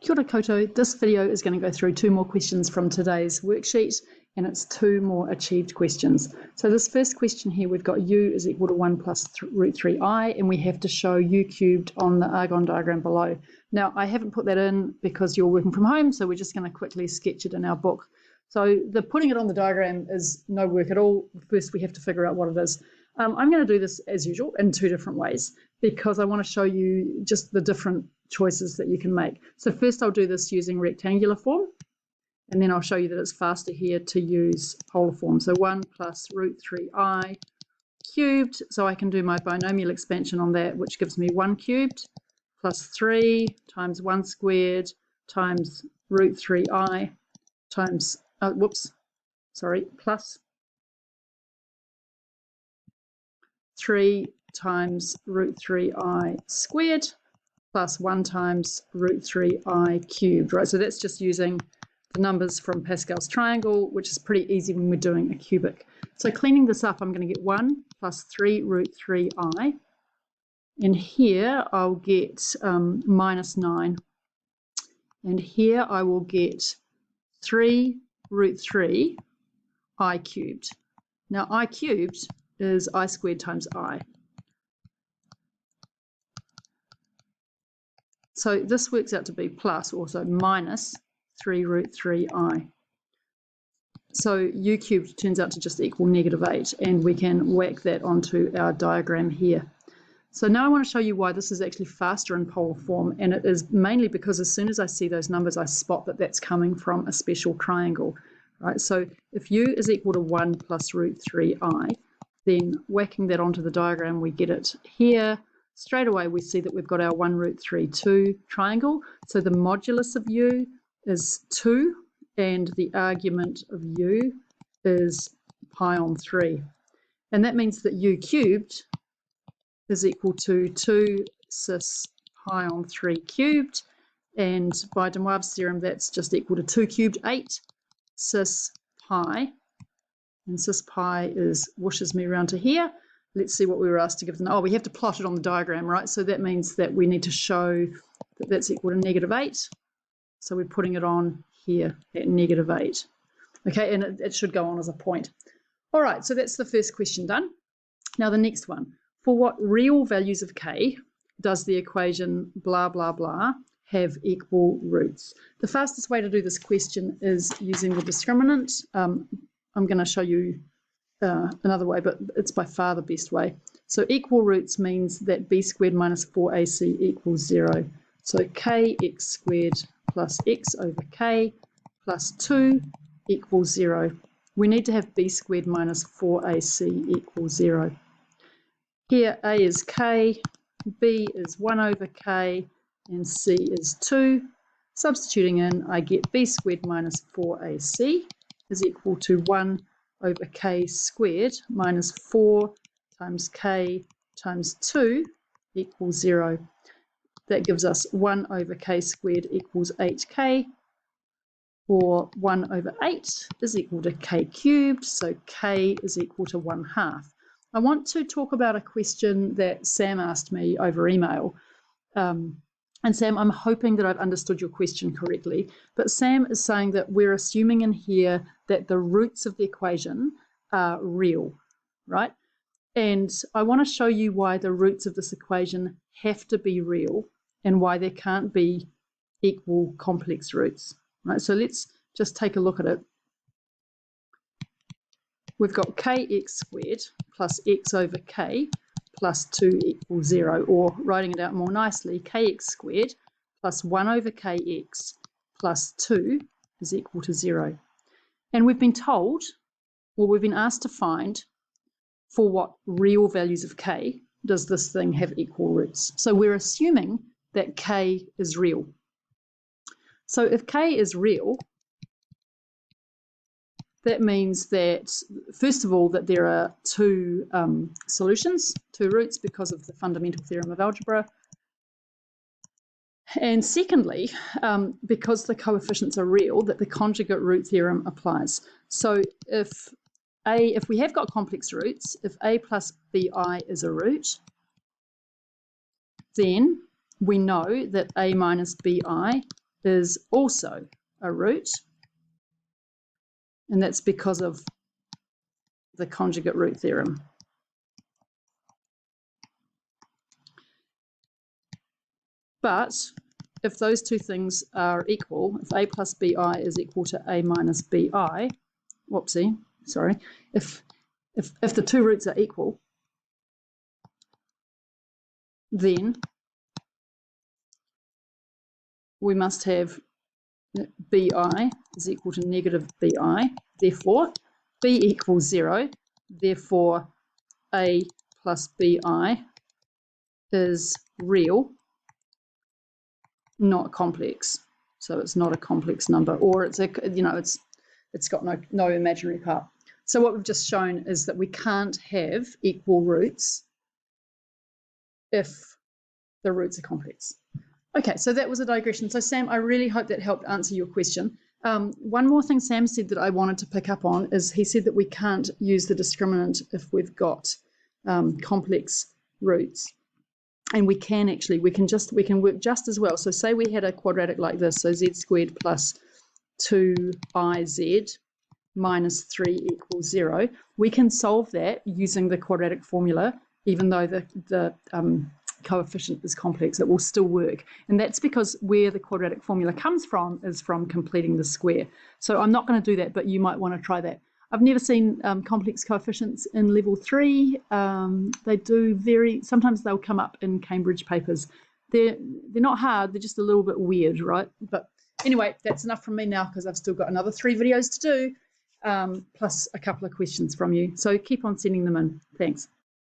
Kia ora koutou. This video is going to go through 2 more questions from today's worksheet, and it's 2 more achieved questions. So this first question here, we've got u is equal to 1 plus root 3i, and we have to show u cubed on the argon diagram below. Now, I haven't put that in because you're working from home, so we're just going to quickly sketch it in our book. So the putting it on the diagram is no work at all. First, we have to figure out what it is. I'm going to do this as usual in 2 different ways because I want to show you just the different choices that you can make. So first I'll do this using rectangular form, and then I'll show you that it's faster here to use polar form. So 1 plus root 3i cubed, so I can do my binomial expansion on that, which gives me 1 cubed plus 3 times 1 squared times root 3i times, plus 3 times root 3i squared plus 1 times root 3i cubed, right? So that's just using the numbers from Pascal's triangle, which is pretty easy when we're doing a cubic. So cleaning this up, I'm going to get 1 plus 3 root 3i, and here I'll get minus 9, and here I will get 3 root 3 I cubed. Now I cubed is I squared times I. So this works out to be plus, also minus 3 root 3i. So u cubed turns out to just equal -8, and we can whack that onto our diagram here. So now I want to show you why this is actually faster in polar form, and it is mainly because as soon as I see those numbers, I spot that that's coming from a special triangle, right? So if u is equal to 1 plus root 3i, then whacking that onto the diagram, we get it here. Straight away, we see that we've got our 1 root 3, 2 triangle. So the modulus of u is 2, and the argument of u is pi on 3. And that means that u cubed is equal to 2 cis pi on 3 cubed. And by de Moivre's theorem, that's just equal to 2 cubed, 8 cis pi. And cis pi is whooshes me around to here. Let's see what we were asked to give them. Oh, we have to plot it on the diagram, right? So that means that we need to show that that's equal to -8. So we're putting it on here at -8. Okay, and it should go on as a point. All right, so that's the first question done. Now the next one. For what real values of k does the equation blah, blah, blah have equal roots? The fastest way to do this question is using the discriminant. I'm going to show you another way, but it's by far the best way. So equal roots means that b squared minus 4ac equals 0. So kx squared plus x over k plus 2 equals 0. We need to have b squared minus 4ac equals 0. Here a is k, b is 1 over k, and c is 2. Substituting in, I get b squared minus 4ac is equal to 1 over k squared minus 4 times k times 2 equals 0. That gives us 1 over k squared equals 8k, or 1 over 8 is equal to k cubed, so k is equal to 1/2. I want to talk about a question that Sam asked me over email. And Sam, I'm hoping that I've understood your question correctly, but Sam is saying that we're assuming in here that the roots of the equation are real, right? And I want to show you why the roots of this equation have to be real and why there can't be equal complex roots, right? So let's just take a look at it. We've got kx squared plus x over k plus 2 equals 0, or writing it out more nicely, kx squared plus 1 over kx plus 2 is equal to 0. And we've been told, or we've been asked to find, for what real values of k does this thing have equal roots. So we're assuming that k is real. So if k is real, that means that, first of all, that there are 2 solutions, 2 roots, because of the fundamental theorem of algebra. And secondly, because the coefficients are real, that the conjugate root theorem applies. So if we have got complex roots, if a plus bi is a root, then we know that a minus bi is also a root, and that's because of the conjugate root theorem. But if those two things are equal, if a plus bi is equal to a minus bi, whoopsie, sorry, if the two roots are equal, then we must have bi is equal to negative bi. Therefore, b equals 0. Therefore, a plus bi is real, not complex. So it's not a complex number, or it's it's got no imaginary part. So what we've just shown is that we can't have equal roots if the roots are complex. Okay, so that was a digression. So Sam, I really hope that helped answer your question. One more thing Sam said that I wanted to pick up on is he said that we can't use the discriminant if we've got complex roots. And we can work just as well. So say we had a quadratic like this, so z squared plus 2iz minus 3 equals 0. We can solve that using the quadratic formula, even though the coefficient is complex, it will still work. And that's because where the quadratic formula comes from is from completing the square. So I'm not going to do that, but you might want to try that. I've never seen complex coefficients in level 3. They do sometimes they'll come up in Cambridge papers. They're not hard, they're just a little bit weird, right? But anyway, that's enough from me now because I've still got another 3 videos to do, plus a couple of questions from you. So keep on sending them in. Thanks.